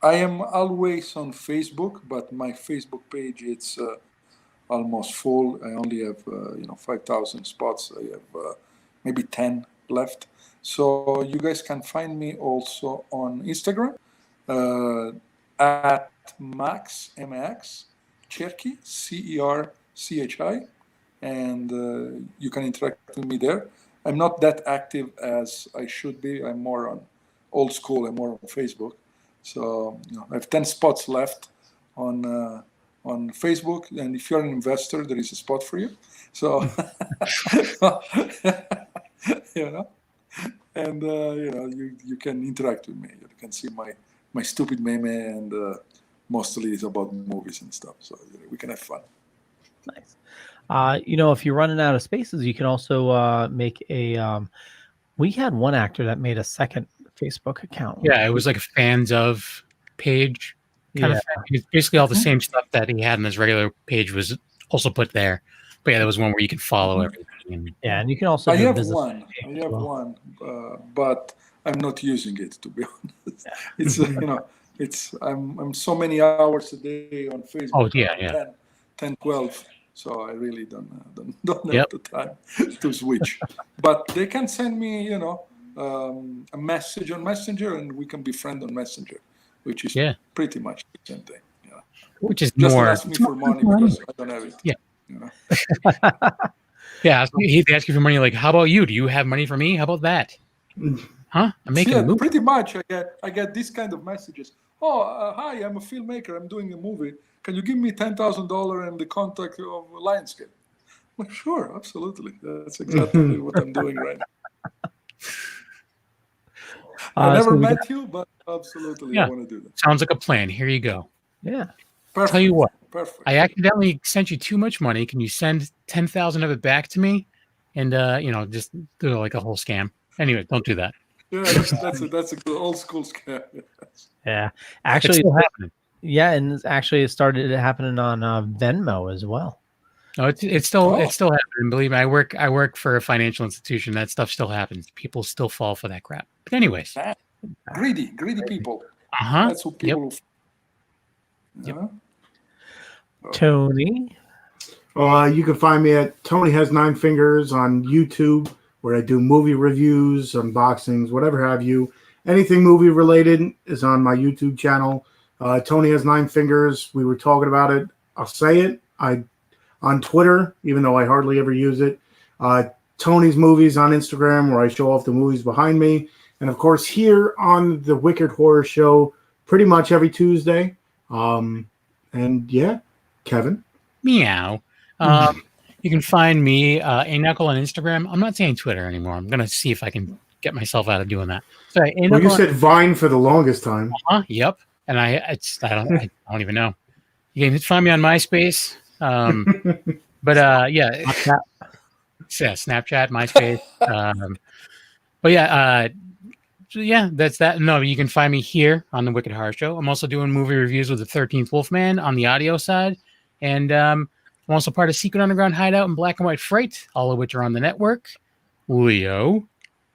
I am always on Facebook, but my Facebook page it's almost full. I only have 5,000 spots. I have maybe 10 left. So you guys can find me also on Instagram at Max MX Cerchi CERCHI, and you can interact with me there. I'm not that active as I should be. I'm more on old school. I'm more on Facebook. So I have 10 spots left on Facebook, and if you're an investor, there is a spot for you. So and you can interact with me. You can see my stupid meme, and mostly it's about movies and stuff. So we can have fun. Nice. If you're running out of spaces, you can also make a. We had one actor that made a second Facebook account. Yeah, it was like a fans of page kind of thing. It's basically all the same stuff that he had on his regular page was also put there. But yeah, there was one where you can follow everything. And you can also. I have one, but I'm not using it, to be honest. It's I'm so many hours a day on Facebook. Oh yeah. 10, 12. So I really don't have the time to switch. But they can send me, a message on Messenger, and we can be friends on Messenger, which is pretty much the same thing. Yeah. Which is just more. Ask me for money because I don't have it. Yeah. Yeah, he'd ask you for money. Like, how about you? Do you have money for me? How about that? Huh? I'm making a movie. Pretty much. I get this kind of messages. Oh, hi, I'm a filmmaker. I'm doing a movie. Can you give me $10,000 and the contact of Lionsgate? Well, sure, absolutely. That's exactly what I'm doing right now. I never met you, but absolutely, I want to do that. Sounds like a plan. Here you go. Yeah. Perfect. Tell you what. Perfect. I accidentally sent you too much money. Can you send 10,000 of it back to me? And just do like a whole scam. Anyway, don't do that. Yeah, that's a good old school scam. Yeah, actually, it's still happening. Yeah, and actually, it started happening on Venmo as well. No, it's still happening. Believe me, I work for a financial institution. That stuff still happens. People still fall for that crap. But anyways, greedy people. That's what people. Yep. Tony. You can find me at Tony Has Nine Fingers on YouTube, where I do movie reviews, unboxings, whatever have you. Anything movie related is on my YouTube channel. Tony Has Nine Fingers. We were talking about it. I'll say it. On Twitter, even though I hardly ever use it. Tony's Movies on Instagram, where I show off the movies behind me. And, of course, here on the Wicked Horror Show, pretty much every Tuesday. And, yeah, Kevin. Meow. You can find me, A Knuckle on Instagram. I'm not saying Twitter anymore. I'm going to see if I can get myself out of doing that. So, well, you said Vine for the longest time. Yep. And I don't even know. You can find me on MySpace. But Snapchat, MySpace. That's that. No, you can find me here on the Wicked Horror Show. I'm also doing movie reviews with the 13th Wolfman on the audio side, and I'm also part of Secret Underground Hideout and Black and White Fright, all of which are on the network. Leo.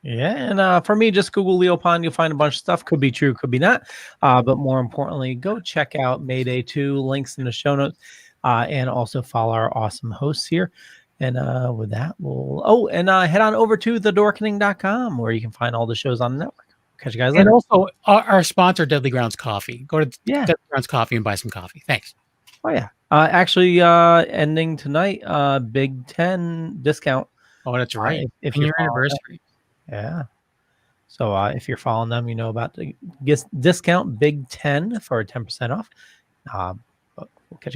Yeah, and for me, just Google Leo Pond. You'll find a bunch of stuff. Could be true, could be not. But more importantly, go check out Mayday 2. Links in the show notes. And also follow our awesome hosts here. And with that, head on over to thedorkening.com, where you can find all the shows on the network. Catch you guys later. And also our sponsor, Deadly Grounds Coffee. Go to Deadly Grounds Coffee and buy some coffee. Thanks. Oh, yeah. Actually, ending tonight, Big 10 discount Oh, that's right. If And you're your following anniversary. yeah. So if you're following them, you know about the discount Big 10 for 10% off. But we'll catch you